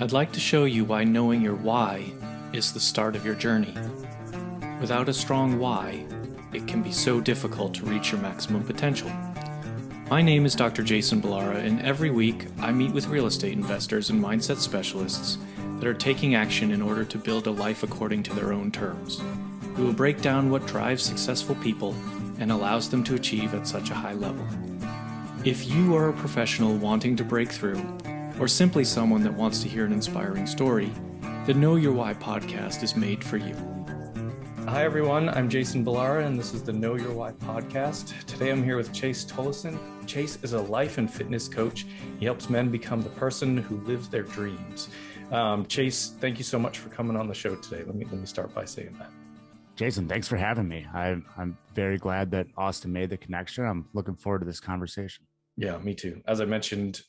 I'd like to show you why knowing your why is the start of your journey. Without a strong why, it can be so difficult to reach your maximum potential. My name is Dr. Jason Balara, and every week I meet with real estate investors and mindset specialists that are taking action in order to build a life according to their own terms. We will break down what drives successful people and allows them to achieve at such a high level. If you are a professional wanting to break through, or simply someone that wants to hear an inspiring story, the Know Your Why podcast is made for you. Hi everyone, I'm Jason Balara and this is the Know Your Why podcast. Today I'm here with Chase Tolleson. Chase is a life and fitness coach. He helps men become the person who lives their dreams. Chase, thank you so much for coming on the show today. Let me start by saying that. Jason, thanks for having me. I'm very glad that Austin made the connection. I'm looking forward to this conversation. Yeah, me too. As I mentioned,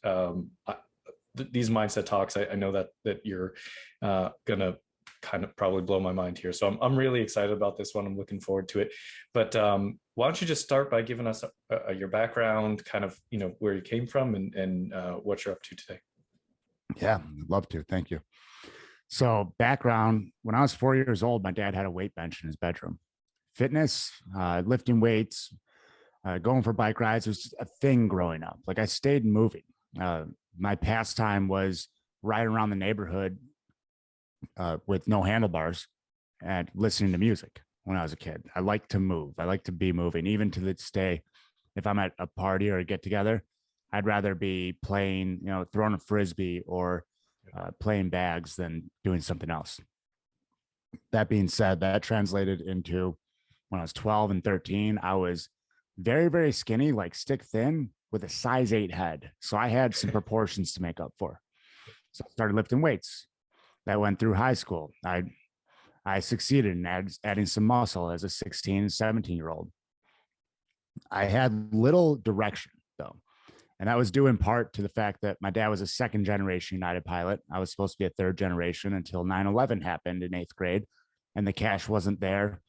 these mindset talks, I know that you're gonna kind of probably blow my mind here. So I'm really excited about this one. I'm looking forward to it. But why don't you just start by giving us your background, kind of, where you came from and what you're up to today. Yeah, I'd love to. Thank you. So background, when I was 4 years old, my dad had a weight bench in his bedroom. Fitness, lifting weights, going for bike rides was just a thing growing up. Like I stayed moving. My pastime was riding around the neighborhood with no handlebars and listening to music when I was a kid. I like to move. I like to be moving. Even to this day, if I'm at a party or a get together, I'd rather be playing, throwing a frisbee or playing bags than doing something else. That being said, that translated into when I was 12 and 13, I was very, very skinny, like stick thin with a size 8 head. So I had some proportions to make up for. So I started lifting weights. That went through high school. I succeeded in adding some muscle as a 16, 17-year-old. I had little direction though. And that was due in part to the fact that my dad was a second generation United pilot. I was supposed to be a third generation until 9/11 happened in 8th grade. And the cash wasn't there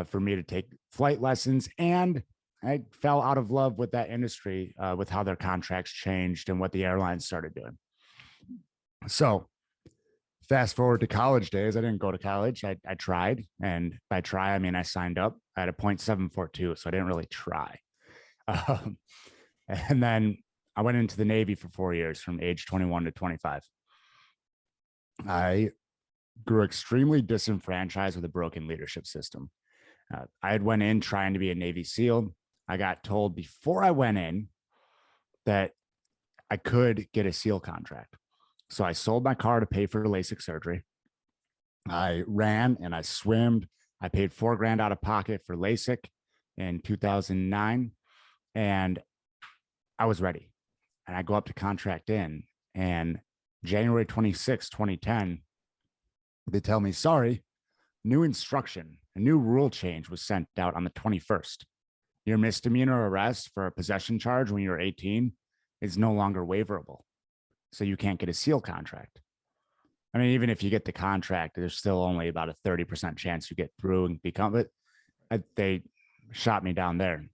for me to take flight lessons. And I fell out of love with that industry with how their contracts changed and what the airlines started doing. So fast forward to college days. I didn't go to college. I tried. And by try, I mean, I signed up. I had a 0.742. So I didn't really try. And then I went into the Navy for 4 years from age 21 to 25. I grew extremely disenfranchised with a broken leadership system. I had went in trying to be a Navy SEAL. I got told before I went in that I could get a SEAL contract. So I sold my car to pay for LASIK surgery. I ran and I swimmed. I paid $4,000 out of pocket for LASIK in 2009. And I was ready. And I go up to contract in, and January 26, 2010, they tell me, sorry, new instruction, a new rule change was sent out on the 21st. Your misdemeanor arrest for a possession charge when you're 18 is no longer waiverable. So you can't get a SEAL contract. I mean, even if you get the contract, there's still only about a 30% chance you get through and become it. They shot me down there.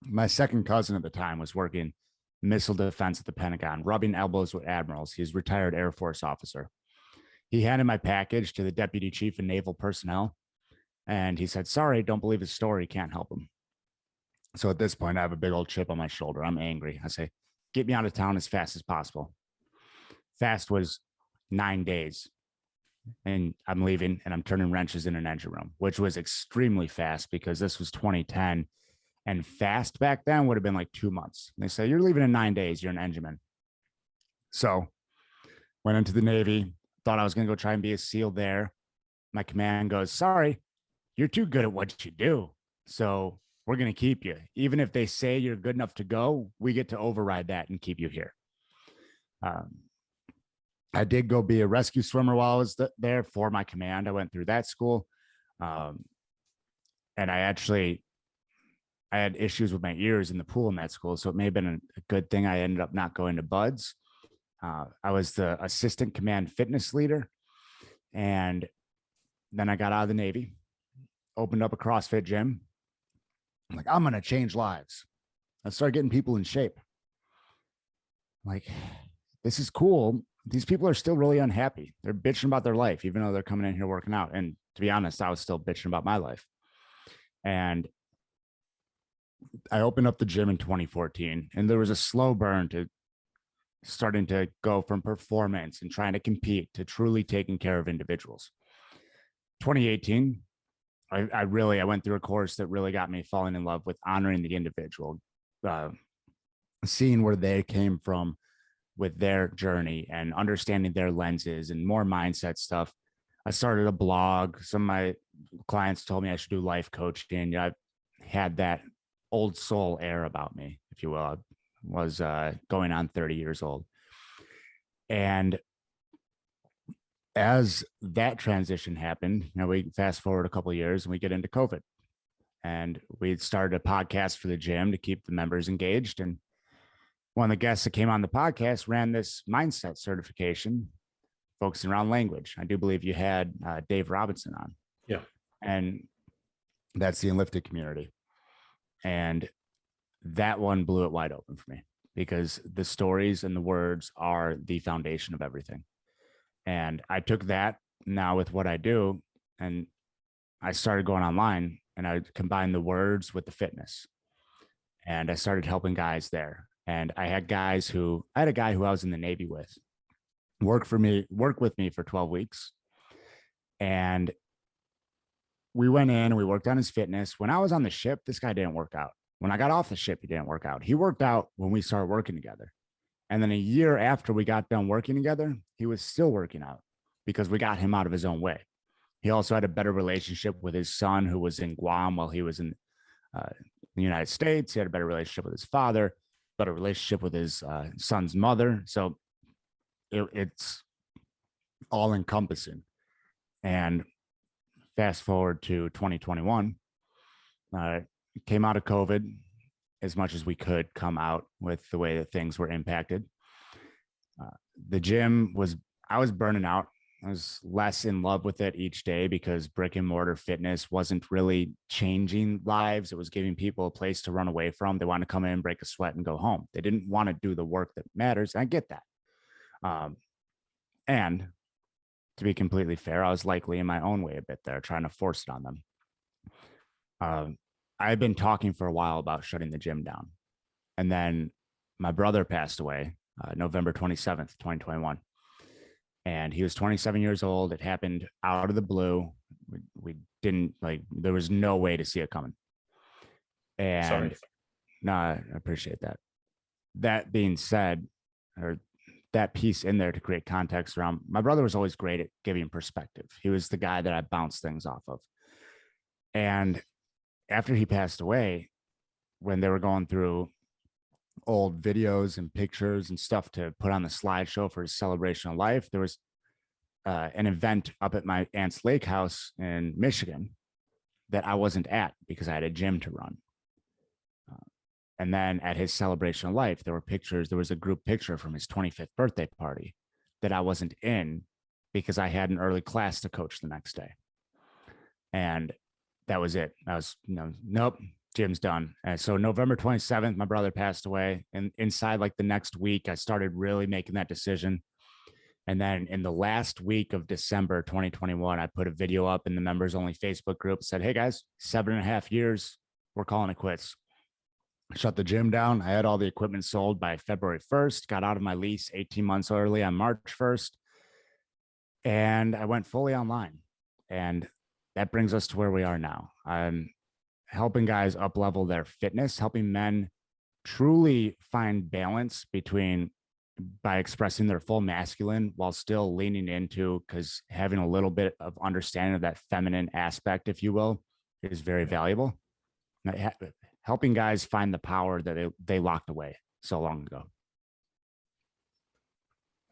My second cousin at the time was working missile defense at the Pentagon, rubbing elbows with admirals. He's a retired Air Force officer. He handed my package to the deputy chief of naval personnel, and he said, sorry, don't believe his story, can't help him. So at this point, I have a big old chip on my shoulder. I'm angry. I say, get me out of town as fast as possible. Fast was 9 days. And I'm leaving and I'm turning wrenches in an engine room, which was extremely fast because this was 2010. And fast back then would have been like 2 months. And they say, you're leaving in 9 days. You're an engineman. So went into the Navy, thought I was going to go try and be a SEAL there. My command goes, sorry, you're too good at what you do. So we're going to keep you. Even if they say you're good enough to go, we get to override that and keep you here. I did go be a rescue swimmer while I was there for my command. I went through that school. And I had issues with my ears in the pool in that school. So it may have been a good thing I ended up not going to Buds. I was the assistant command fitness leader. And then I got out of the Navy, opened up a CrossFit gym. I'm like, I'm going to change lives. I started getting people in shape. Like, this is cool. these people are still really unhappy. They're bitching about their life, even though they're coming in here working out. And to be honest, I was still bitching about my life. And I opened up the gym in 2014, and there was a slow burn to starting to go from performance and trying to compete to truly taking care of individuals. 2018, I went through a course that really got me falling in love with honoring the individual, uh, seeing where they came from with their journey and understanding their lenses and more mindset stuff. I started a blog. Some of my clients told me I should do life coaching. I've had that old soul air about me, if you will. I was going on 30 years old. And as that transition happened, we fast forward a couple of years and we get into COVID. And we started a podcast for the gym to keep the members engaged. And one of the guests that came on the podcast ran this mindset certification focusing around language. I do believe you had Dave Robinson on. Yeah. And that's the Enlifted community. And that one blew it wide open for me because the stories and the words are the foundation of everything. And I took that now with what I do, and I started going online and I combined the words with the fitness. And I started helping guys there. And I had a guy who I was in the Navy with work with me for 12 weeks. And we went in and we worked on his fitness. When I was on the ship, this guy didn't work out. When I got off the ship, he didn't work out. He worked out when we started working together. And then a year after we got done working together, he was still working out because we got him out of his own way. He also had a better relationship with his son, who was in Guam while he was in the United States. He had a better relationship with his father, better relationship with his son's mother. So it's all encompassing. And fast forward to 2021, came out of COVID as much as we could come out with the way that things were impacted. The gym I was burning out. I was less in love with it each day because brick and mortar fitness wasn't really changing lives. It was giving people a place to run away from. They wanted to come in, break a sweat, and go home. They didn't want to do the work that matters. And I get that. And to be completely fair, I was likely in my own way a bit there, trying to force it on them. I've been talking for a while about shutting the gym down. And then my brother passed away November 27th, 2021. And he was 27 years old. It happened out of the blue. We didn't there was no way to see it coming. And Sorry. No, I appreciate that. That being said, or that piece in there to create context around, my brother was always great at giving perspective. He was the guy that I bounced things off of. And after he passed away, when they were going through old videos and pictures and stuff to put on the slideshow for his celebration of life, there was an event up at my aunt's lake house in Michigan that I wasn't at because I had a gym to run. And then at his celebration of life, there was a group picture from his 25th birthday party that I wasn't in because I had an early class to coach the next day. And that was it. I was, nope, gym's done. And so November 27th, my brother passed away. And inside the next week, I started really making that decision. And then in the last week of December 2021, I put a video up in the members only Facebook group, said, hey guys, 7.5 years, we're calling it quits. Shut the gym down. I had all the equipment sold by February 1st, got out of my lease 18 months early on March 1st. And I went fully online. And that brings us to where we are now. I'm helping guys up level their fitness, helping men truly find balance by expressing their full masculine while still leaning into, because having a little bit of understanding of that feminine aspect, if you will, is very valuable. Helping guys find the power that they locked away so long ago.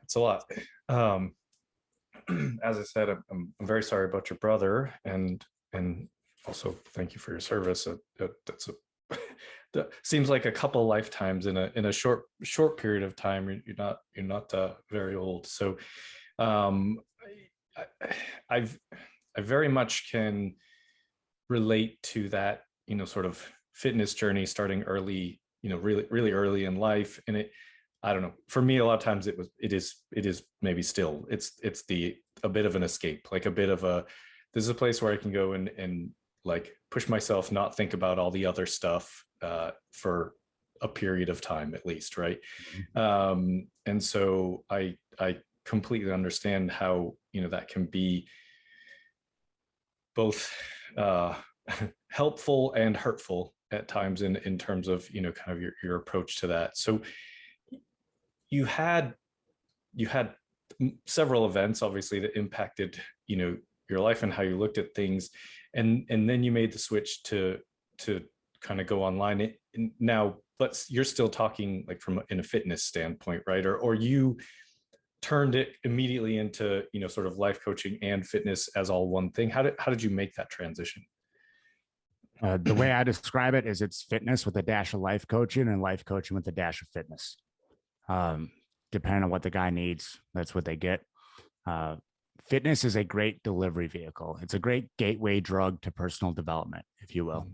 It's a lot. As I said, I'm very sorry about your brother, and also thank you for your service. That seems like a couple lifetimes in a short period of time. You're not very old, so I very much can relate to that. Sort of fitness journey starting early. Really early in life, and I don't know. For me, a lot of times it is maybe still, it's a bit of an escape, like a bit of this is a place where I can go and like push myself, not think about all the other stuff for a period of time at least, right? And so I completely understand how, that can be both helpful and hurtful at times in terms of, kind of your approach to that. So you had several events obviously that impacted, your life and how you looked at things, and then you made the switch to kind of go online now, but you're still talking like from in a fitness standpoint, right? Or you turned it immediately into, sort of life coaching and fitness as all one thing. How did you make that transition? The way I describe it is it's fitness with a dash of life coaching and life coaching with a dash of fitness. Depending on what the guy needs, that's what they get. Fitness is a great delivery vehicle. It's a great gateway drug to personal development, if you will.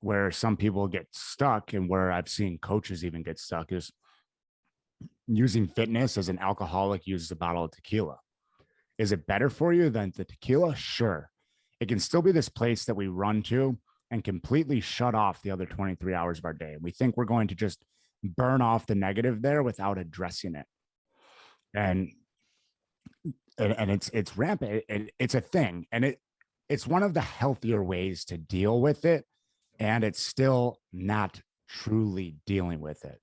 Where some people get stuck, and where I've seen coaches even get stuck, is using fitness as an alcoholic uses a bottle of tequila. Is it better for you than the tequila? Sure. It can still be this place that we run to and completely shut off the other 23 hours of our day. We think we're going to just burn off the negative there without addressing it. And it's rampant. It's a thing. And it's one of the healthier ways to deal with it. And it's still not truly dealing with it.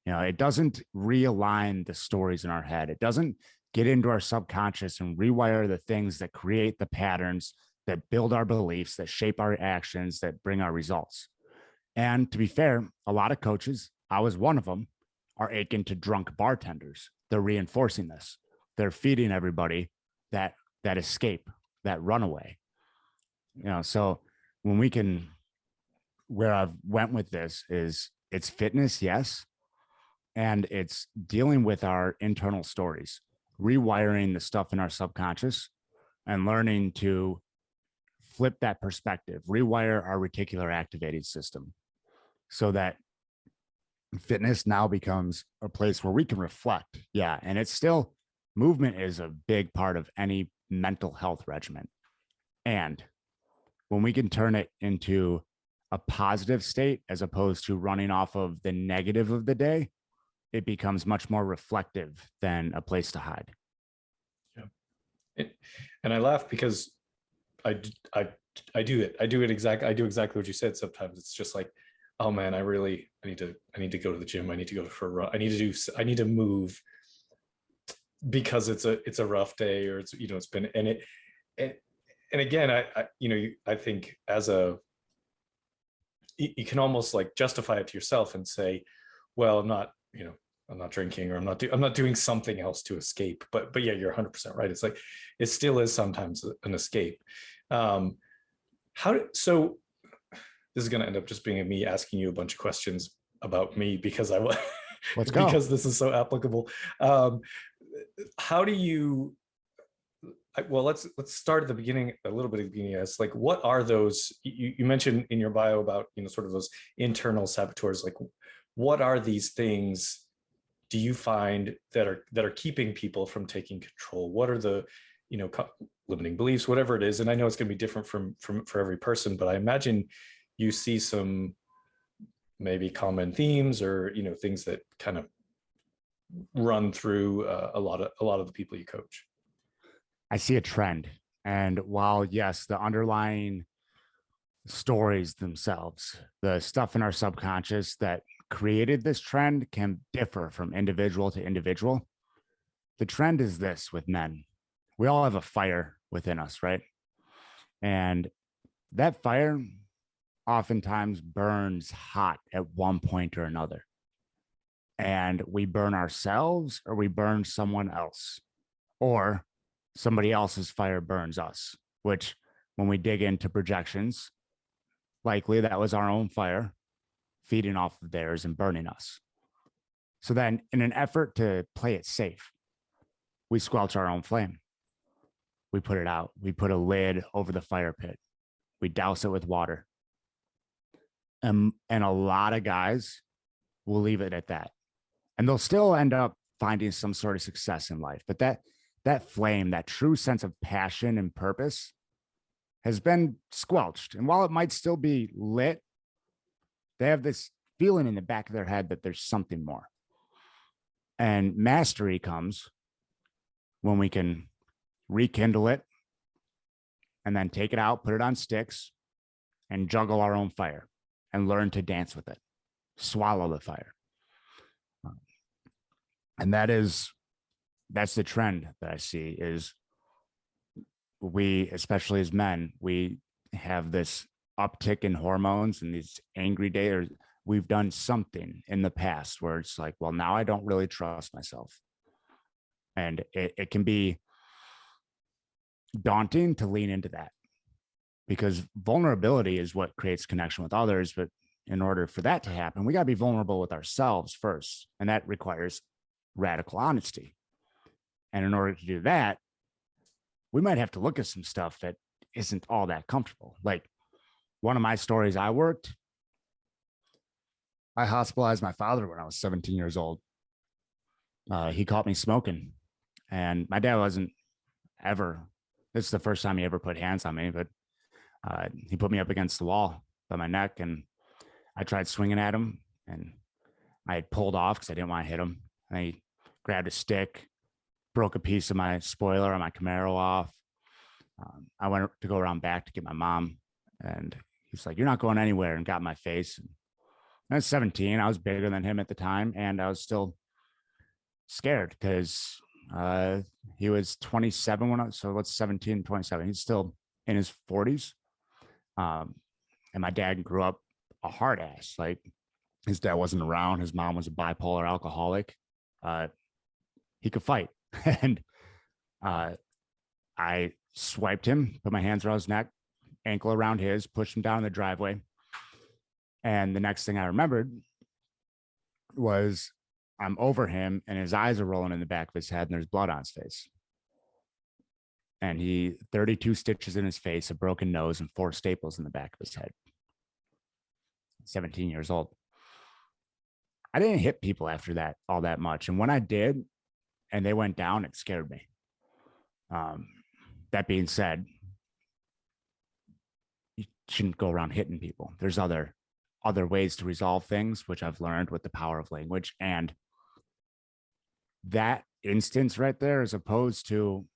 It doesn't realign the stories in our head. It doesn't get into our subconscious and rewire the things that create the patterns that build our beliefs, that shape our actions, that bring our results. And to be fair, a lot of coaches, I was one of them, are akin to drunk bartenders. They're reinforcing this. They're feeding everybody that escape, that runaway. So when we can, where I've went with this is it's fitness, yes. And it's dealing with our internal stories, rewiring the stuff in our subconscious and learning to flip that perspective, rewire our reticular activating system so that fitness now becomes a place where we can reflect. Yeah. And it's still, movement is a big part of any mental health regimen. And when we can turn it into a positive state as opposed to running off of the negative of the day, it becomes much more reflective than a place to hide. Yeah. And I laugh because I do exactly what you said. Sometimes it's just like, oh man, I need to go to the gym. I need to go for a run. I need to move because it's a rough day, or it's been, and again, I think you can almost like justify it to yourself and say, well, I'm not drinking, or I'm not doing something else to escape. But yeah, you're 100% right. It's like, it still is sometimes an escape. So this is going to end up just being me asking you a bunch of questions about me because Let's go. because this is so applicable. How do you, well, let's start at the beginning, a little bit at the beginning. As like, what are those, you mentioned in your bio about, sort of those internal saboteurs, like what are these things do you find that are keeping people from taking control? What are the, limiting beliefs, whatever it is? And I know it's going to be different for every person, but I imagine you see some maybe common themes, or, things that kind of run through a lot of the people you coach. I see a trend. And while, yes, the underlying stories themselves, the stuff in our subconscious that created this trend can differ from individual to individual. The trend is this with men. We all have a fire within us, right? And that fire oftentimes burns hot at one point or another. And we burn ourselves, or we burn someone else, or somebody else's fire burns us, which when we dig into projections, likely that was our own fire feeding off of theirs and burning us. So then, in an effort to play it safe, we squelch our own flame. We put it out. We put a lid over the fire pit. We douse it with water. And a lot of guys will leave it at that. and they'll still end up finding some sort of success in life. But that flame, that true sense of passion and purpose has been squelched. And while it might still be lit, they have this feeling in the back of their head that there's something more. And mastery comes when we can rekindle it and then take it out, put it on sticks, and juggle our own fire and learn to dance with it, swallow the fire. And that's the trend that I see is we, especially as men, we have this uptick in hormones and these angry days. We've done something in the past where it's like, well, now I don't really trust myself. And it can be daunting to lean into that because vulnerability is what creates connection with others. But in order for that to happen, we got to be vulnerable with ourselves first. And that requires radical honesty. And in order to do that, we might have to look at some stuff that isn't all that comfortable. Like one of my stories I hospitalized my father when I was 17 years old. He caught me smoking, and my dad wasn't ever, this is the first time he ever put hands on me, but he put me up against the wall by my neck, and I tried swinging at him, and I had pulled off because I didn't want to hit him. And he grabbed a stick, broke a piece of my spoiler on my Camaro off. I went to go around back to get my mom, and he's like, "You're not going anywhere," and got in my face. And I was 17. I was bigger than him at the time, and I was still scared because he was 27 when so what's 17, 27? He's still in his 40s. And my dad grew up a hard ass. Like his dad wasn't around. His mom was a bipolar alcoholic. He could fight. And I swiped him, put my hands around his neck, ankle around his, pushed him down in the driveway. And the next thing I remembered was I'm over him and his eyes are rolling in the back of his head and there's blood on his face. And he 32 stitches in his face, a broken nose, and 4 staples in the back of his head. 17 years old. I didn't hit people after that all that much. And when I did, and they went down, it scared me. That being said, you shouldn't go around hitting people. There's other ways to resolve things, which I've learned with the power of language. And that instance right there, as opposed to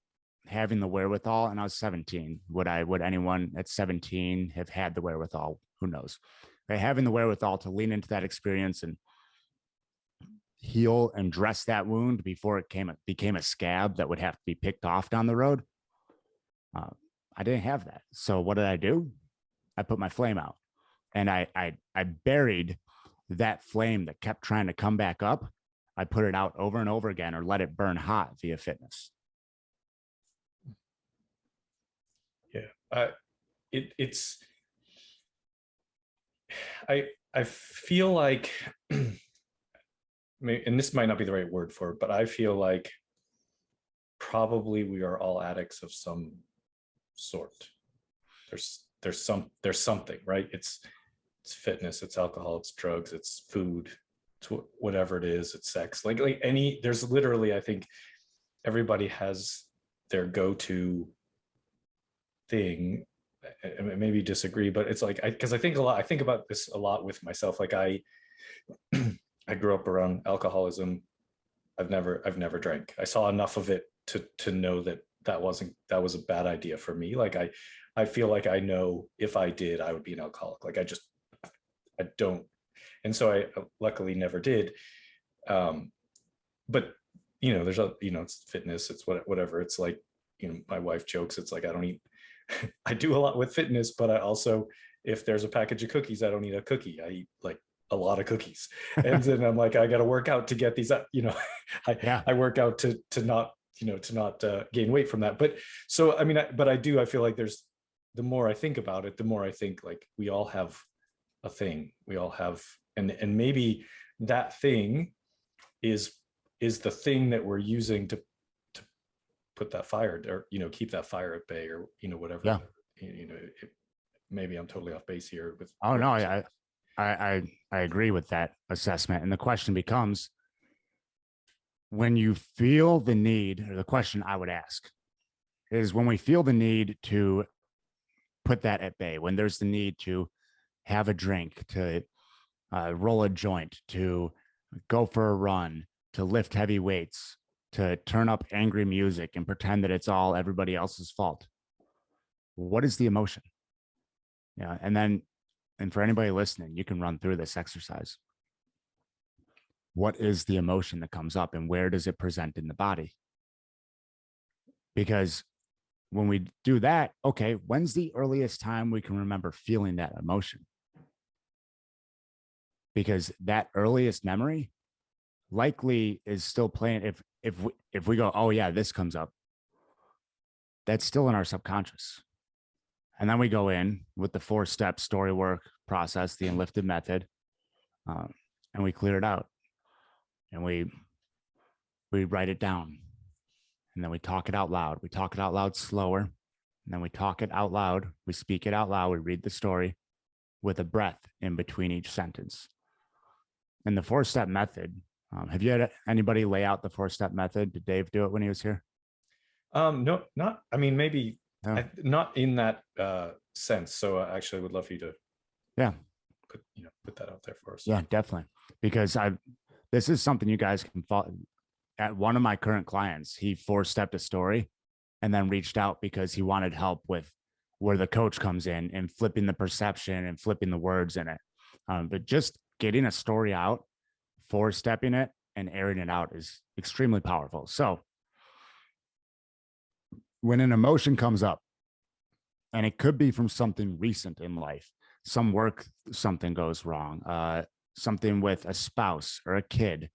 having the wherewithal, and I was 17. Would anyone at 17 have had the wherewithal? Who knows? But having the wherewithal to lean into that experience and heal and dress that wound before it became a scab that would have to be picked off down the road. I didn't have that. So what did I do? I put my flame out, and I buried that flame that kept trying to come back up. I put it out over and over again, or let it burn hot via fitness. Yeah. I feel like, and this might not be the right word for it, but I feel like probably we are all addicts of some sort. There's something, right? It's fitness, it's alcohol, it's drugs, it's food, it's whatever it is, it's sex. Like there's literally, I think everybody has their go-to thing. Maybe disagree, but it's like, because I think about this a lot with myself. Like I grew up around alcoholism. I've never drank. I saw enough of it to know that was a bad idea for me. Like I feel like I know if I did, I would be an alcoholic. Like I don't. And so I luckily never did. But there's it's fitness, it's whatever. It's like, my wife jokes, it's like, I don't eat, I do a lot with fitness, but I also, if there's a package of cookies, I don't eat a cookie. I eat like a lot of cookies. And then I'm like, I got to work out to get these, I work out to not gain weight from that. But so, I feel like the more I think about it, the more I think like we all have a thing. We all have, and maybe that thing is the thing that we're using to put that fire, or keep that fire at bay, or whatever. Yeah. Maybe I'm totally off base here with. Oh no, I agree with that assessment. And the question becomes, when you feel the need, or the question I would ask is when we feel the need to put that at bay, when there's the need to have a drink, to roll a joint, to go for a run, to lift heavy weights, to turn up angry music and pretend that it's all everybody else's fault. What is the emotion? Yeah. And for anybody listening, you can run through this exercise. What is the emotion that comes up and where does it present in the body? Because when we do that, okay, when's the earliest time we can remember feeling that emotion? Because that earliest memory likely is still playing. If we go, oh yeah, this comes up, that's still in our subconscious. And then we go in with the 4-step story work process, the enlifted method, and we clear it out, and we write it down, and then we talk it out loud. We talk it out loud slower, and then we talk it out loud. We speak it out loud. We read the story with a breath in between each sentence. And the 4-step method, have you had anybody lay out the 4-step method? Did Dave do it when he was here? No, not, I mean, maybe No. not in that sense. So I actually would love for you to put that out there for us. Yeah, definitely. Because this is something you guys can follow. At one of my current clients, he 4-stepped a story and then reached out because he wanted help with where the coach comes in and flipping the perception and flipping the words in it. But just getting a story out, 4-stepping it and airing it out is extremely powerful. So when an emotion comes up, and it could be from something recent in life, some work, something goes wrong, something with a spouse or a kid,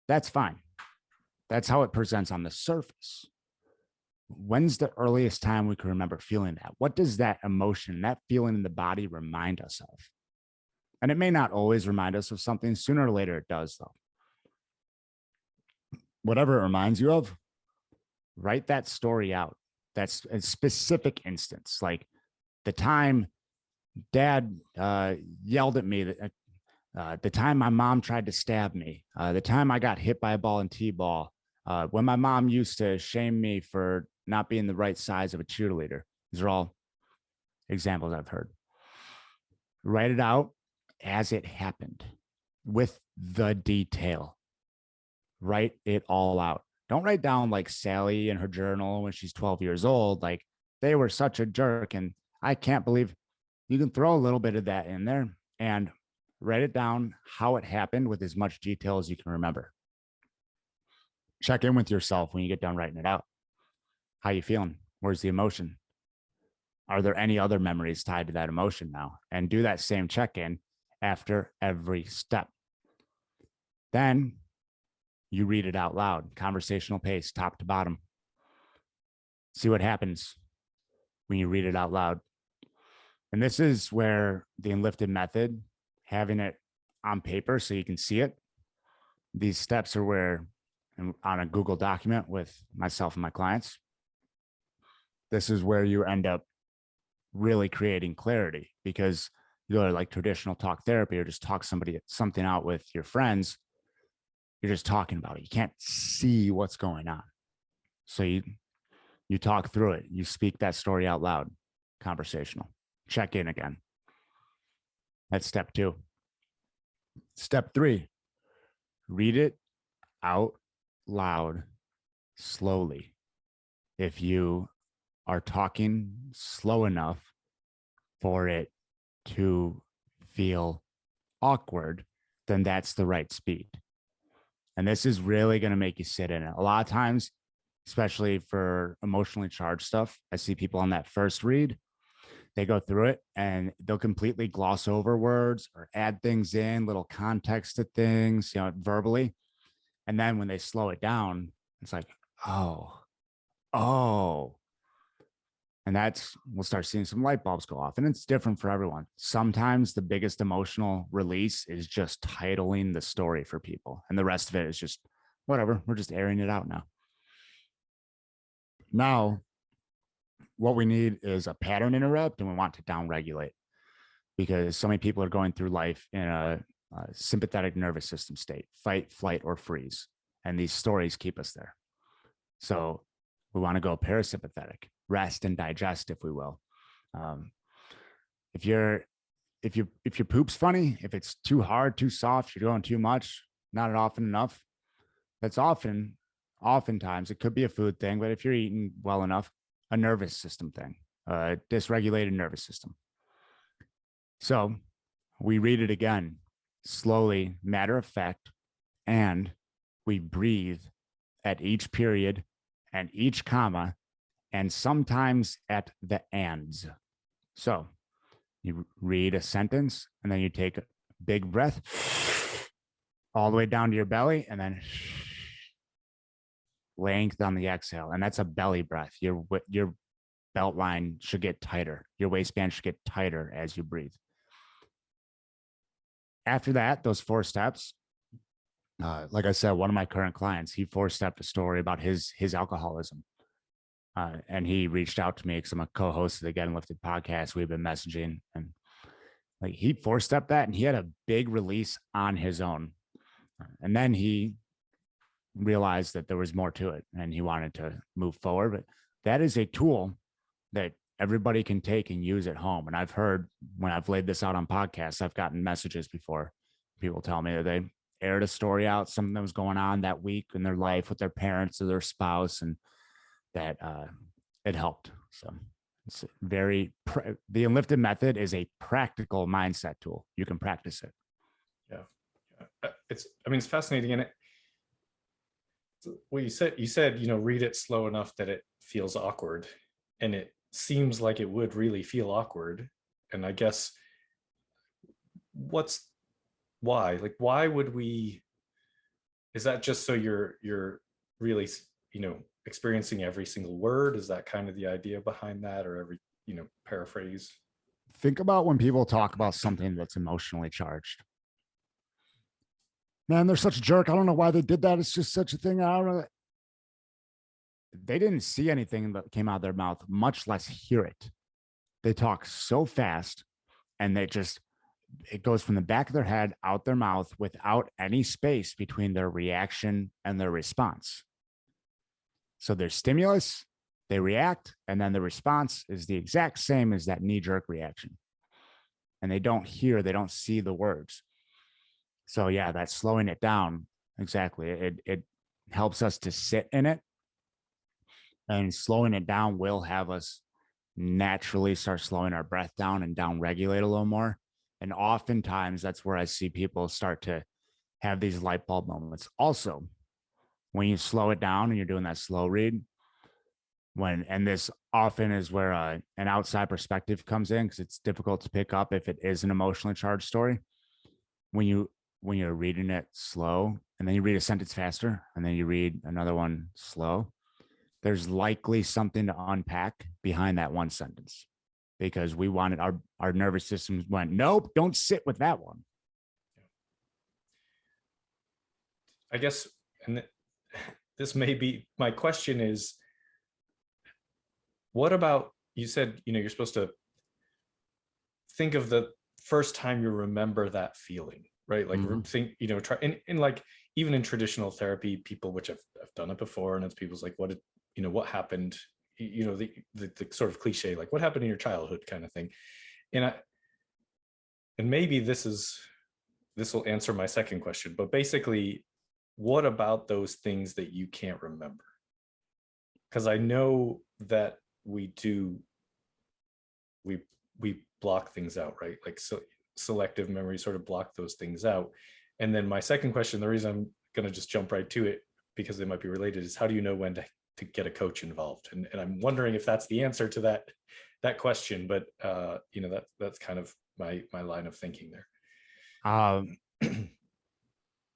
that's fine. That's how it presents on the surface. When's the earliest time we can remember feeling that? What does that emotion, that feeling in the body remind us of? And it may not always remind us of something. Sooner or later it does, though. Whatever it reminds you of, write that story out. That's a specific instance, like the time dad yelled at me, the time my mom tried to stab me, the time I got hit by a ball in T-ball, when my mom used to shame me for not being the right size of a cheerleader. These are all examples I've heard. Write it out as it happened with the detail. Write it all out. Don't write down like Sally in her journal when she's 12 years old, like they were such a jerk and I can't believe. You can throw a little bit of that in there and write it down how it happened with as much detail as you can remember. Check in with yourself when you get done writing it out. How you feeling? Where's the emotion? Are there any other memories tied to that emotion now? And do that same check-in after every step. Then you read it out loud, conversational pace, top to bottom. See what happens when you read it out loud. And this is where the enlifted method, having it on paper so you can see it, these steps are where, on a Google document with myself and my clients, this is where you end up really creating clarity, because you go to like traditional talk therapy or just talk something out with your friends, you're just talking about it. You can't see what's going on. So you talk through it. You speak that story out loud, conversational. Check in again. That's step 2. Step 3, read it out loud slowly. If you are talking slow enough for it to feel awkward, then that's the right speed. And this is really going to make you sit in it. A lot of times, especially for emotionally charged stuff, I see people on that first read, they go through it and they'll completely gloss over words or add things in, little context to things, verbally. And then when they slow it down, it's like, oh. And we'll start seeing some light bulbs go off. And it's different for everyone. Sometimes the biggest emotional release is just titling the story for people. And the rest of it is just whatever. We're just airing it out now. Now, what we need is a pattern interrupt, and we want to downregulate, because so many people are going through life in a sympathetic nervous system state, fight, flight, or freeze. And these stories keep us there. So we want to go parasympathetic, rest and digest, if we will. If your poop's funny, if it's too hard, too soft, you're going too much, not often enough, that's oftentimes it could be a food thing, but if you're eating well enough, a nervous system thing, a dysregulated nervous system. So we read it again, slowly, matter of fact, and we breathe at each period and each comma, and sometimes at the ands. So you read a sentence and then you take a big breath all the way down to your belly and then length on the exhale. And that's a belly breath. Your belt line should get tighter. Your waistband should get tighter as you breathe. After that, those 4 steps, like I said, one of my current clients, he 4-stepped a story about his alcoholism. And he reached out to me because I'm a co-host of the Get Lifted podcast. We've been messaging, and like he 4-stepped that, and he had a big release on his own. And then he realized that there was more to it and he wanted to move forward. But that is a tool that everybody can take and use at home. And I've heard when I've laid this out on podcasts, I've gotten messages before. People tell me that they aired a story out, something that was going on that week in their life with their parents or their spouse, and that it helped. So it's the Unlifted method is a practical mindset tool. You can practice it. Yeah. It's fascinating. And what you said, read it slow enough that it feels awkward, and it seems like it would really feel awkward. And I guess why would we, is that just so you're really, experiencing every single word? Is that kind of the idea behind that, or every, paraphrase? Think about when people talk about something that's emotionally charged. Man, they're such a jerk. I don't know why they did that. It's just such a thing. I don't know. They didn't see anything that came out of their mouth, much less hear it. They talk so fast, and it goes from the back of their head out their mouth without any space between their reaction and their response. So there's stimulus, they react, and then the response is the exact same as that knee-jerk reaction. And they don't see the words. So yeah, that's slowing it down. Exactly. It helps us to sit in it, and slowing it down will have us naturally start slowing our breath down and down regulate a little more. And oftentimes that's where I see people start to have these light bulb moments. Also, when you slow it down and you're doing that slow read, and this often is where an outside perspective comes in, because it's difficult to pick up if it is an emotionally charged story. When you're reading it slow, and then you read a sentence faster, and then you read another one slow, there's likely something to unpack behind that one sentence, because we wanted our nervous systems went, nope, don't sit with that one. I guess, and this may be my question is, what about, you said, you're supposed to think of the first time you remember that feeling, right? Like think, try, and like, even in traditional therapy, people, which I've done it before, and it's people's like, what happened, the sort of cliche, like what happened in your childhood kind of thing. And maybe this will answer my second question, but basically, what about those things that you can't remember? Because I know that we block things out, right? Like, so selective memory sort of block those things out. And then my second question, the reason I'm going to just jump right to it, because they might be related, is how do you know when to get a coach involved? And I'm wondering if that's the answer to that question, but that's kind of my line of thinking there.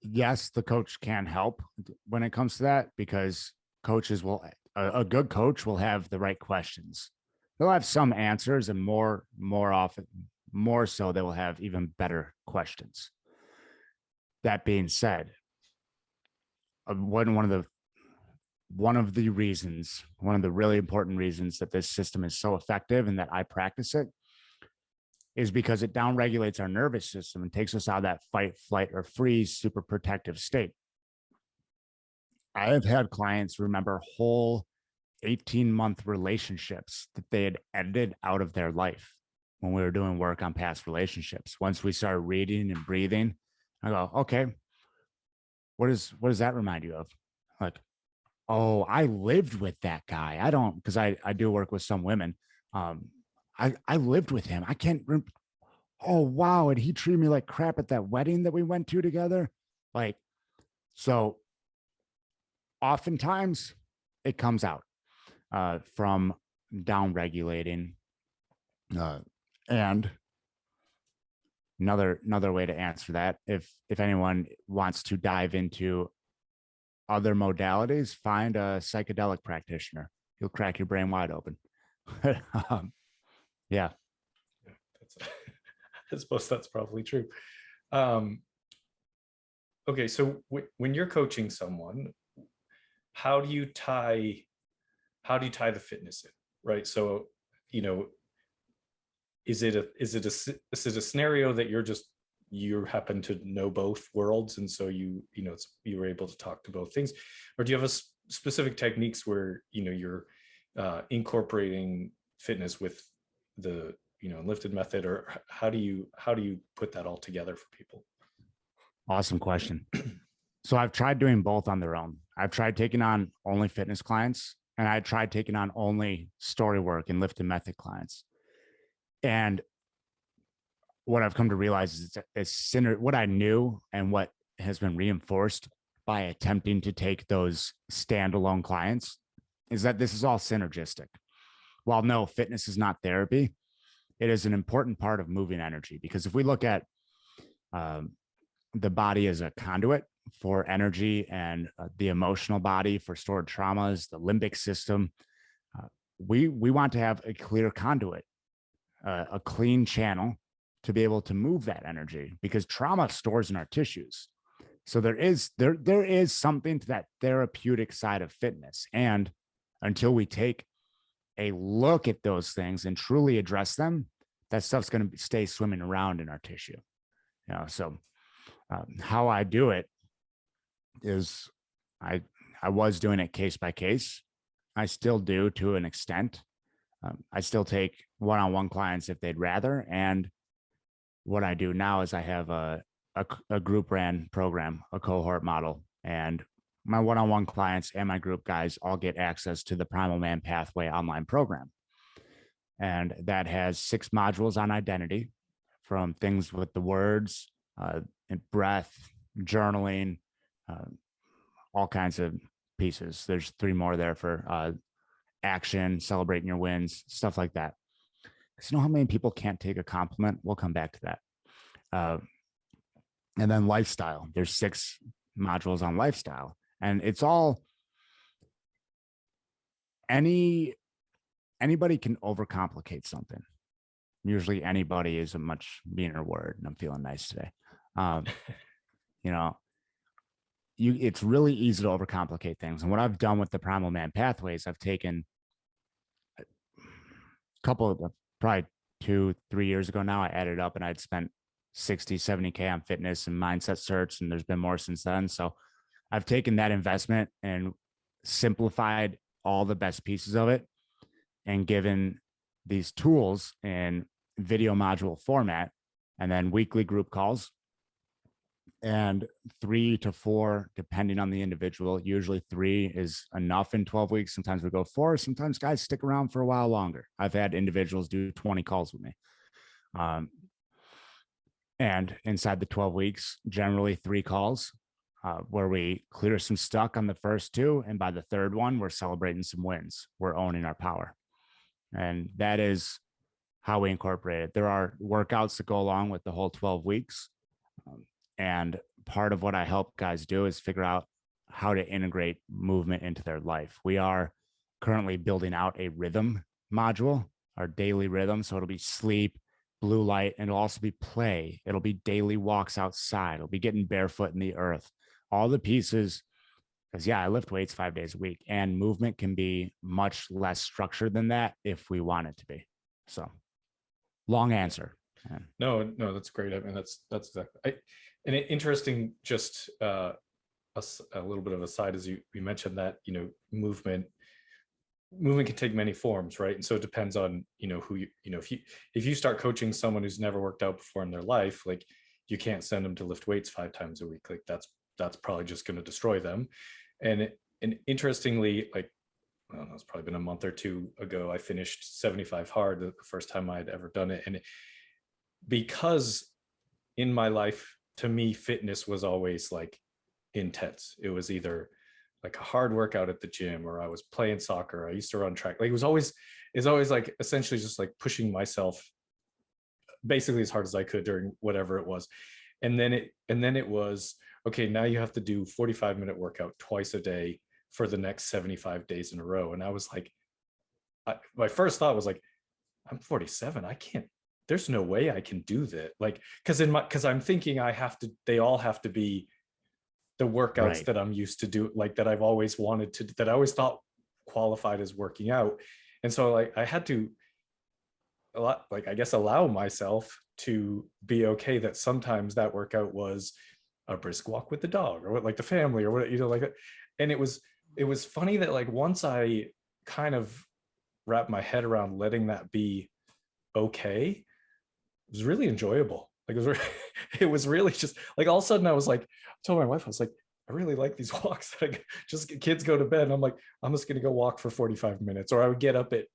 Yes, the coach can help when it comes to that, because a good coach will have the right questions. They'll have some answers, and more so they will have even better questions. That being said, one of the really important reasons that this system is so effective and that I practice it is because it downregulates our nervous system and takes us out of that fight, flight, or freeze super protective state. I have had clients remember whole 18-month relationships that they had edited out of their life when we were doing work on past relationships. Once we started reading and breathing, I go, okay, what does that remind you of? Like, oh, I lived with that guy. I don't, because I do work with some women. I lived with him. I can't. Oh wow, and he treated me like crap at that wedding that we went to together. Like, so oftentimes it comes out from down regulating, and another way to answer that, if anyone wants to dive into other modalities, find a psychedelic practitioner. He'll crack your brain wide open. um, yeah. That's, I suppose that's probably true. Um, okay, so when you're coaching someone, how do you tie the fitness in, right? So, you know, is it a scenario that you happen to know both worlds, and so you were able to talk to both things, or do you have specific techniques where you're incorporating fitness with the lifted method, or how do you put that all together for people? Awesome question. So I've tried doing both on their own. I've tried taking on only fitness clients, and I tried taking on only story work and lifted method clients. And what I've come to realize is what I knew and what has been reinforced by attempting to take those standalone clients is that this is all synergistic. While no, fitness is not therapy, it is an important part of moving energy, because if we look at the body as a conduit for energy, and the emotional body for stored traumas, the limbic system, we want to have a clear conduit, a clean channel to be able to move that energy, because trauma stores in our tissues. So there is something to that therapeutic side of fitness. And until we take a look at those things and truly address them, that stuff's going to stay swimming around in our tissue. So how I do it is I was doing it case by case. I still do to an extent. I still take one-on-one clients if they'd rather. And what I do now is I have a group ran program, a cohort model, and my one-on-one clients and my group guys all get access to the Primal Man Pathway online program. And that has 6 modules on identity, from things with the words, and breath, journaling, all kinds of pieces. There's 3 more there for action, celebrating your wins, stuff like that. Because you know how many people can't take a compliment? We'll come back to that. And then lifestyle. There's 6 modules on lifestyle. And it's all, anybody can overcomplicate something. Usually anybody is a much meaner word, and I'm feeling nice today. It's really easy to overcomplicate things. And what I've done with the Primal Man Pathways, I've taken a couple of, probably 2-3 years ago now, I added up and I'd spent 60-70K on fitness and mindset certs, and there's been more since then. So I've taken that investment and simplified all the best pieces of it and given these tools in video module format, and then weekly group calls, and 3 to 4, depending on the individual. Usually 3 is enough in 12 weeks. Sometimes we go 4. Sometimes guys stick around for a while longer. I've had individuals do 20 calls with me. And inside the 12 weeks, generally 3 calls where we clear some stuck on the first 2. And by the 3rd one, we're celebrating some wins. We're owning our power. And that is how we incorporate it. There are workouts that go along with the whole 12 weeks. And part of what I help guys do is figure out how to integrate movement into their life. We are currently building out a rhythm module, our daily rhythm. So it'll be sleep, blue light, and it'll also be play. It'll be daily walks outside. It'll be getting barefoot in the earth. All the pieces, because I lift weights 5 days a week, and movement can be much less structured than that if we want it to be. So long answer. No, that's great. I mean, that's exactly. And interesting, just a little bit of a side, as you mentioned that, movement can take many forms, right? And so it depends on, who if you start coaching someone who's never worked out before in their life, like you can't send them to lift weights 5 times a week. Like that's probably just going to destroy them. And interestingly, like, I don't know, it's probably been a month or two ago, I finished 75 hard, the first time I'd ever done it. And because in my life, to me, fitness was always like intense. It was either like a hard workout at the gym, or I was playing soccer. I used to run track. Like it's always like essentially just like pushing myself basically as hard as I could during whatever it was. And then it was, okay, now you have to do 45-minute workout twice a day for the next 75 days in a row. And I was like, my first thought was like, I'm 47. I can't, there's no way I can do that. Like, because I'm thinking they all have to be the workouts right. that I'm used to do, like that I've always wanted to, that I always thought qualified as working out. And so like I had to I guess allow myself to be okay that sometimes that workout was a brisk walk with the dog, or like the family, or what, like that. And it was funny that like once I kind of wrapped my head around letting that be okay, it was really enjoyable. Like it was really just like all of a sudden I was like, I told my wife, I was like, I really like these walks. Like just kids go to bed and I'm like, I'm just going to go walk for 45 minutes. Or I would get up at,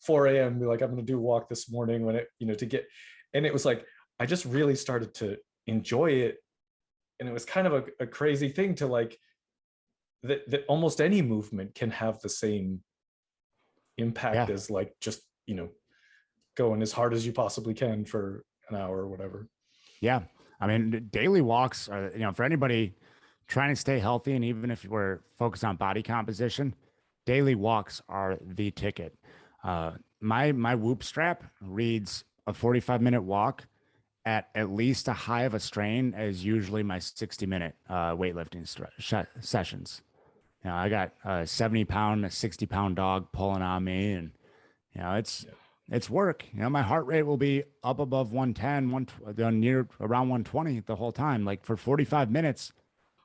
4 a.m. and be like, I'm going to do a walk this morning when it, to get, and it was like, I just really started to enjoy it. And it was kind of a crazy thing to like, that almost any movement can have the same impact as like, just, going as hard as you possibly can for an hour or whatever. Yeah. I mean, daily walks are, for anybody trying to stay healthy, and even if we're focused on body composition, daily walks are the ticket. My Whoop strap reads a 45-minute walk at least a high of a strain as usually my 60-minute weightlifting sessions. I got a 70-pound, a 60-pound dog pulling on me, and it's work. My heart rate will be up above 110, near around 120 the whole time. Like for 45 minutes,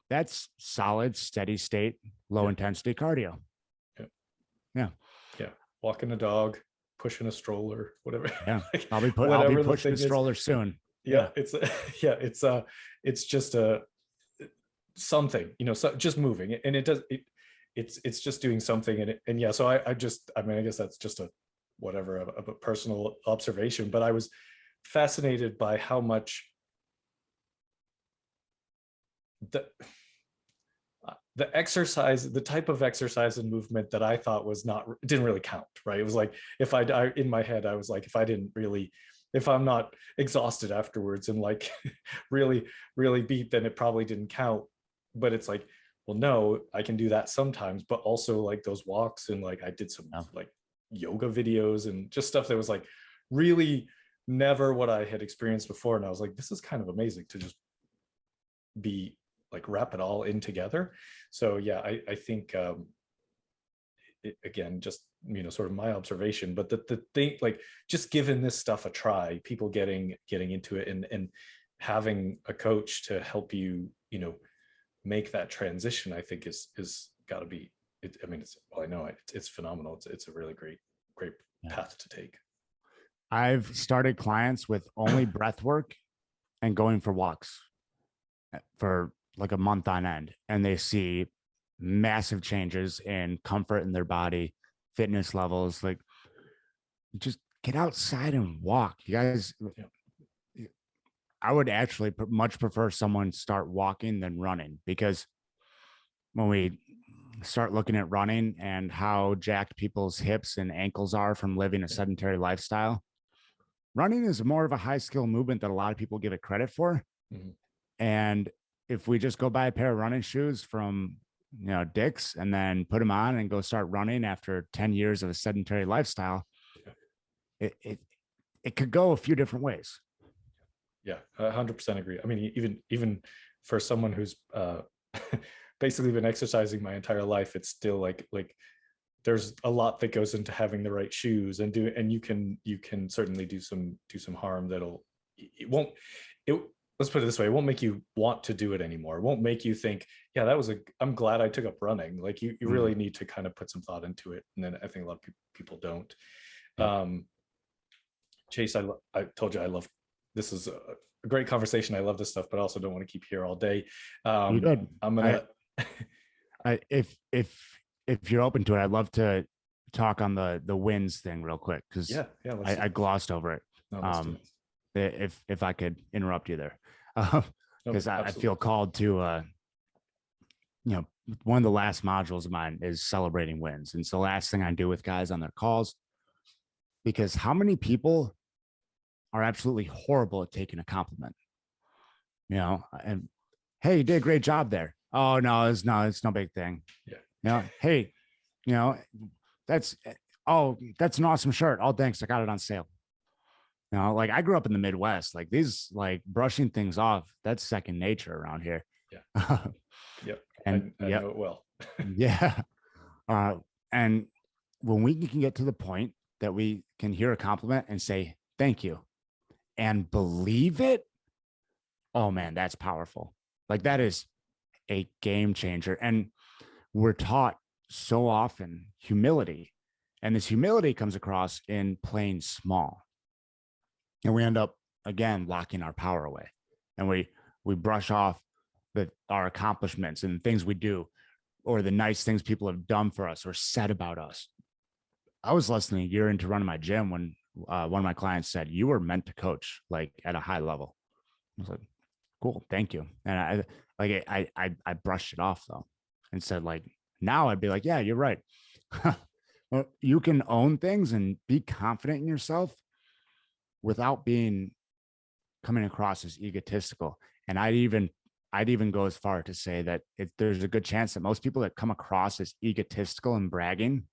that's solid, steady state, low intensity cardio. Yeah. Walking a dog, pushing a stroller, whatever. Yeah. I'll be pushing the stroller soon. Yeah. It's just something, so just moving, and it's just doing something. And yeah, so I guess that's just a personal observation, but I was fascinated by how much the exercise, the type of exercise and movement that I thought didn't really count, right? It was like, if I in my head, I was like, if I'm not exhausted afterwards and like really, really beat, then it probably didn't count. But it's like, well, no, I can do that sometimes, but also like those walks, and like I did some like yoga videos and just stuff that was like really never what I had experienced before. And I was like, this is kind of amazing to just be like, wrap it all in together. So yeah, I think again, just sort of my observation, but the thing, like just giving this stuff a try, people getting into it, and having a coach to help you make that transition, I think is got to be it. I mean, it's phenomenal. It's a really great path to take. I've started clients with only breath work and going for walks for like a month on end, and they see massive changes in comfort in their body, fitness levels. Like, just get outside and walk, you guys. I would actually much prefer someone start walking than running, because when we start looking at running and how jacked people's hips and ankles are from living a sedentary lifestyle, running is more of a high skill movement that a lot of people give it credit for. Mm-hmm. And if we just go buy a pair of running shoes from Dick's and then put them on and go start running after 10 years of a sedentary lifestyle, it could go a few different ways. Yeah, 100% agree. I mean, even for someone who's basically been exercising my entire life, it's still like there's a lot that goes into having the right shoes, and you can certainly do some harm it let's put it this way, it won't make you want to do it anymore. It won't make you think, yeah, I'm glad I took up running. Like you really need to kind of put some thought into it. And then I think a lot of people don't. Chase, I told you I love, this is a great conversation. I love this stuff, but I also don't want to keep here all day. You good. I'm going to, if you're open to it, I'd love to talk on the wins thing real quick. Cause I glossed over it. No, if I could interrupt you there, because I feel called to, one of the last modules of mine is celebrating wins. And it's the last thing I do with guys on their calls, because how many people are absolutely horrible at taking a compliment, and hey, you did a great job there. Oh no, it's no big thing. Yeah. Hey, that's an awesome shirt. Oh, thanks. I got it on sale. Like I grew up in the Midwest, like these, like brushing things off, that's second nature around here. Yeah. Yep. And I know it well. Yeah. And when we can get to the point that we can hear a compliment and say, thank you, and believe it, oh man, that's powerful. Like that is a game changer. And we're taught so often humility, and this humility comes across in playing small. And we end up, again, locking our power away. And we brush off our accomplishments and the things we do, or the nice things people have done for us or said about us. I was less than a year into running my gym when one of my clients said, you were meant to coach like at a high level. I was like, cool, thank you. And I brushed it off though, and said, like, now I'd be like, yeah, you're right. Well, you can own things and be confident in yourself without coming across as egotistical. And I'd even go as far to say that there's a good chance that most people that come across as egotistical and bragging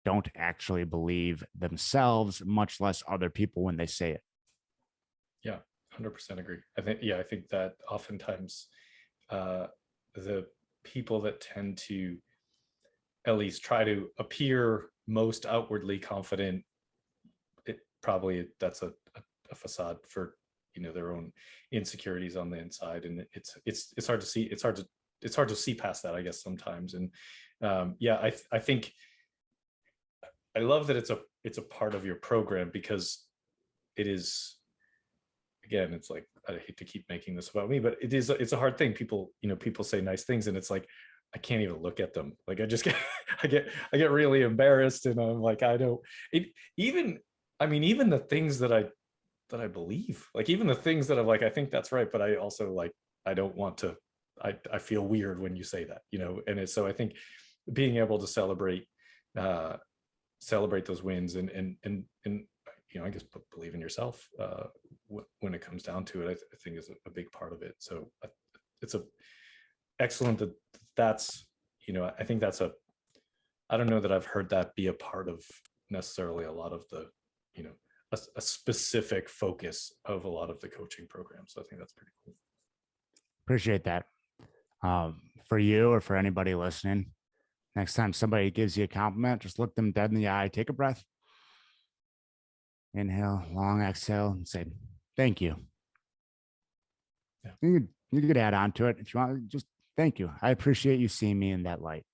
don't actually believe themselves, much less other people when they say it. Yeah, 100% agree. I think that oftentimes the people that tend to at least try to appear most outwardly confident, that's a facade for their own insecurities on the inside, and it's hard to see. It's hard to see past that, I guess, sometimes. And I think I love that it's a part of your program, because it is, again, it's like, I hate to keep making this about me, but it's a hard thing. People say nice things, and it's like, I can't even look at them. Like I just get I get really embarrassed, and I'm like, even the things that I believe, like even the things that I'm like, I think that's right, but I also like, I don't want to, I feel weird when you say that, and so I think being able to celebrate those wins and I guess believe in yourself when it comes down to it, I think is a big part of it. So it's excellent that's I think that's I don't know that I've heard that be a part of necessarily a lot of the a specific focus of a lot of the coaching programs. So I think that's pretty cool. Appreciate that. For you or for anybody listening, next time somebody gives you a compliment, just look them dead in the eye, take a breath, inhale, long exhale, and say, thank you. Yeah. You could add on to it if you want. Just thank you. I appreciate you seeing me in that light.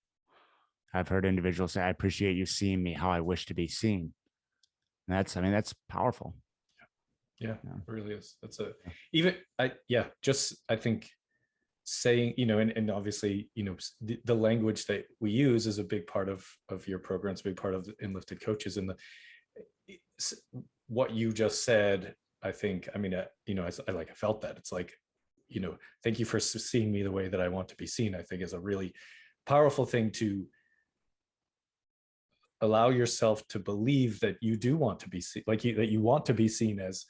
I've heard individuals say, I appreciate you seeing me how I wish to be seen. And that's powerful. Yeah, it really is. That's I think saying, and obviously, the language that we use is a big part of your programs, a big part of the Enlifted Coaches. And what you just said, I think, I felt that. It's like, thank you for seeing me the way that I want to be seen, I think is a really powerful thing, to allow yourself to believe that you do want to be seen, that you want to be seen as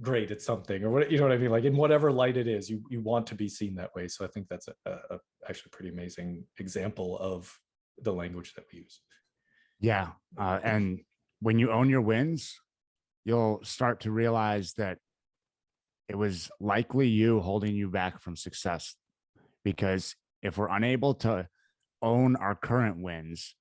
great at something, or what, what I mean? Like in whatever light it is, you want to be seen that way. So I think that's a actually pretty amazing example of the language that we use. Yeah. And when you own your wins, you'll start to realize that it was likely you holding you back from success. Because if we're unable to own our current wins,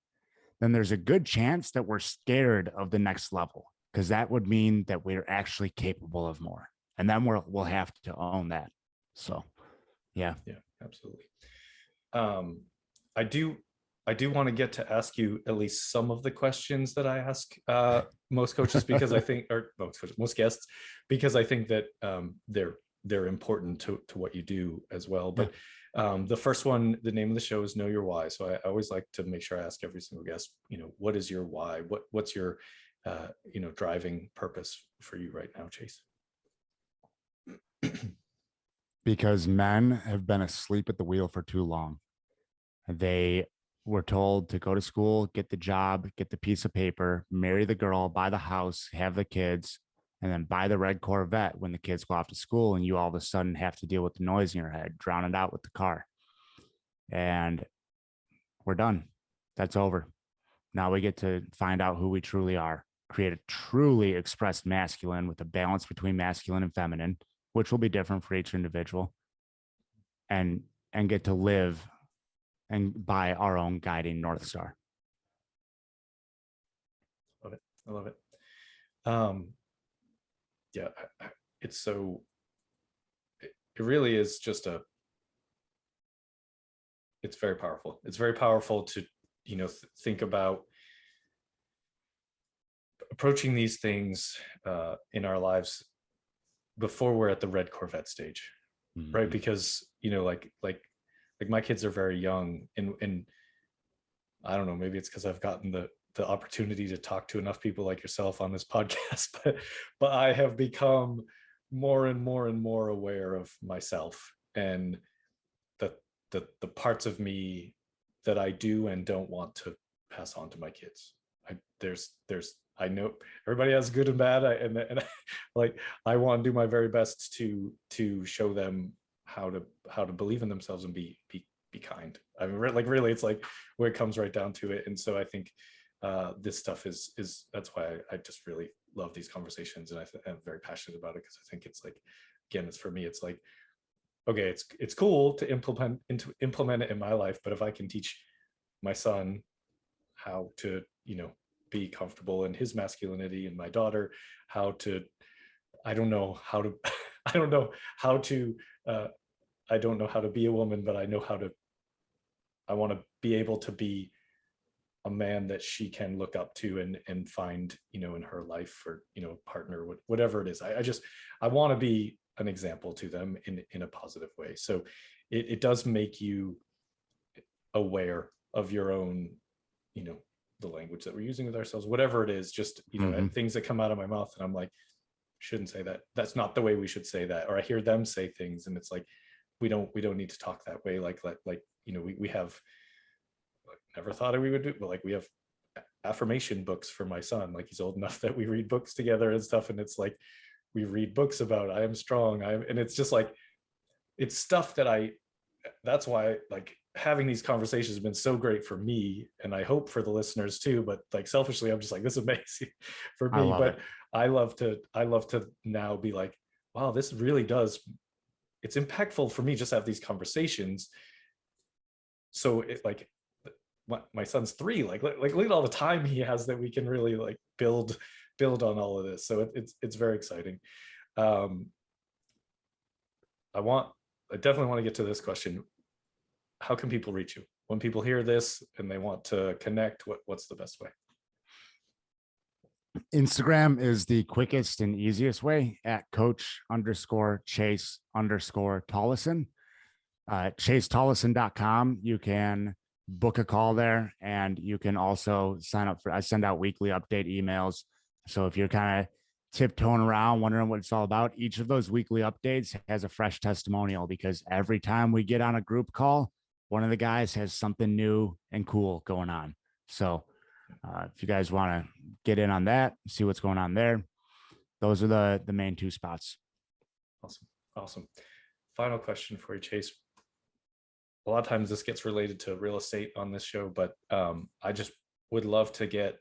then there's a good chance that we're scared of the next level, because that would mean that we're actually capable of more. And then we'll have to own that. So, yeah. Yeah, absolutely. I do want to get to ask you at least some of the questions that I ask most coaches, because I think, or most guests, because I think that they're important to what you do as well. But the first one, the name of the show is Know Your Why. So I always like to make sure I ask every single guest, what is your why? What's your driving purpose for you right now, Chase? Because men have been asleep at the wheel for too long. They were told to go to school, get the job, get the piece of paper, marry the girl, buy the house, have the kids, and then buy the red Corvette when the kids go off to school, and you all of a sudden have to deal with the noise in your head, drown it out with the car. And we're done. That's over. Now we get to find out who we truly are, create a truly expressed masculine with a balance between masculine and feminine, which will be different for each individual, and get to live and by our own guiding North Star. Love it. I love it. Yeah, it's so, it really is just it's very powerful. It's very powerful to, think about approaching these things in our lives before we're at the red Corvette stage, right? Because, like my kids are very young, and I don't know, maybe it's because I've gotten the opportunity to talk to enough people like yourself on this podcast, but I have become more and more and more aware of myself and the parts of me that I do and don't want to pass on to my kids. I know everybody has good and bad, and like I want to do my very best to show them how to believe in themselves and be kind. I mean, like really, it's like where it comes right down to it. And so I think this stuff is that's why I just really love these conversations, and I'm very passionate about it, because I think it's like, again, it's for me, it's like, okay, it's cool to implement it in my life, but if I can teach my son how to be comfortable in his masculinity, and my daughter how to, I don't know how to I don't know how to I don't know how to be a woman, but I want to be able to be a man that she can look up to and find, in her life, or, partner, whatever it is. I want to be an example to them in a positive way. So it does make you aware of your own, the language that we're using with ourselves, whatever it is, just, things that come out of my mouth and I'm like, shouldn't say that. That's not the way we should say that. Or I hear them say things and it's like, we don't need to talk that way. Like, we have, never thought we would do, but like we have affirmation books for my son. Like he's old enough that we read books together and stuff. And it's like, we read books about, I am strong. And it's just like, it's stuff that that's why like having these conversations has been so great for me. And I hope for the listeners too, but like selfishly, I'm just like, this is amazing for me. But I love to now be like, wow, this really does, it's impactful for me just to have these conversations. So it like, my son's 3, like look at all the time he has that we can really like build on all of this. So it's very exciting. I definitely want to get to this question. How can people reach you when people hear this and they want to connect? What's the best way? Instagram is the quickest and easiest way, at coach_Chase_Tolleson. ChaseTolleson.com. You can book a call there, and you can also sign up I send out weekly update emails. So if you're kind of tiptoeing around wondering what it's all about, each of those weekly updates has a fresh testimonial, because every time we get on a group call, one of the guys has something new and cool going on. So if you guys want to get in on that, see what's going on there, those are the main 2 spots. Awesome. Final question for you, Chase. A lot of times this gets related to real estate on this show, but I just would love to get,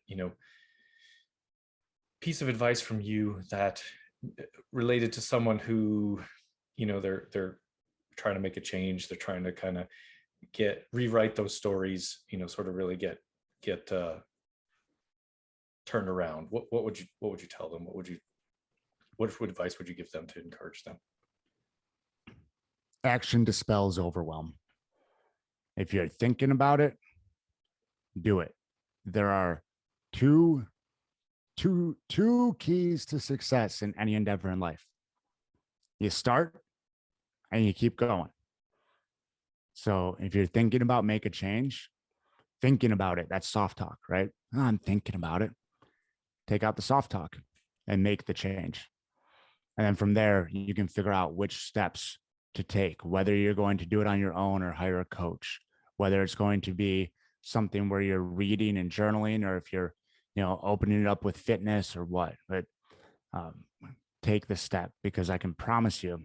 piece of advice from you that related to someone who, they're trying to make a change. They're trying to kind of rewrite those stories, sort of really get turned around. What would you tell them? What would you what advice would you give them to encourage them? Action dispels overwhelm. If you're thinking about it, do it. There are two keys to success in any endeavor in life. You start and you keep going. So if you're thinking about make a change, thinking about it, that's soft talk, right? Oh, I'm thinking about it. Take out the soft talk and make the change. And then from there, you can figure out which steps to take, whether you're going to do it on your own or hire a coach, whether it's going to be something where you're reading and journaling, or if you're, opening it up with fitness or what. But take the step, because I can promise you,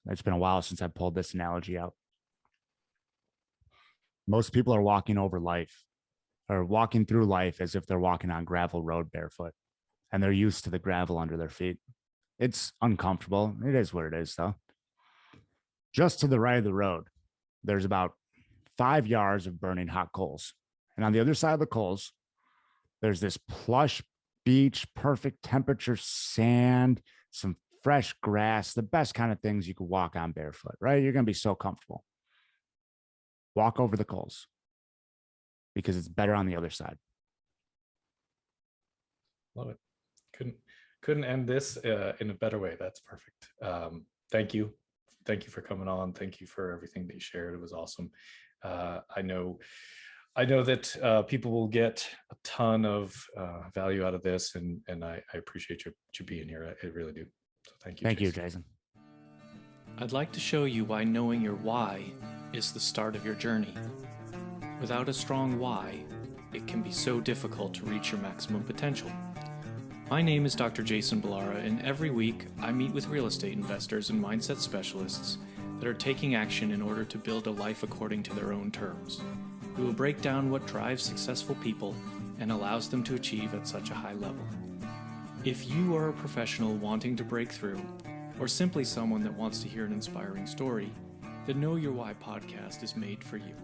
it's been a while since I pulled this analogy out. Most people are walking through life as if they're walking on gravel road barefoot, and they're used to the gravel under their feet. It's uncomfortable. It is what it is, though. Just to the right of the road, there's about 5 yards of burning hot coals. And on the other side of the coals, there's this plush beach, perfect temperature sand, some fresh grass, the best kind of things you could walk on barefoot, right? You're going to be so comfortable. Walk over the coals, because it's better on the other side. Love it. Couldn't end this in a better way. That's perfect. Thank you for coming on. Thank you for everything that you shared. It was awesome. I know that people will get a ton of value out of this, and I appreciate you being here. I really do. So thank you. Thank you, Jason. I'd like to show you why knowing your why is the start of your journey. Without a strong why, it can be so difficult to reach your maximum potential. My name is Dr. Jason Balara, and every week I meet with real estate investors and mindset specialists that are taking action in order to build a life according to their own terms. We will break down what drives successful people and allows them to achieve at such a high level. If you are a professional wanting to break through, or simply someone that wants to hear an inspiring story, the Know Your Why podcast is made for you.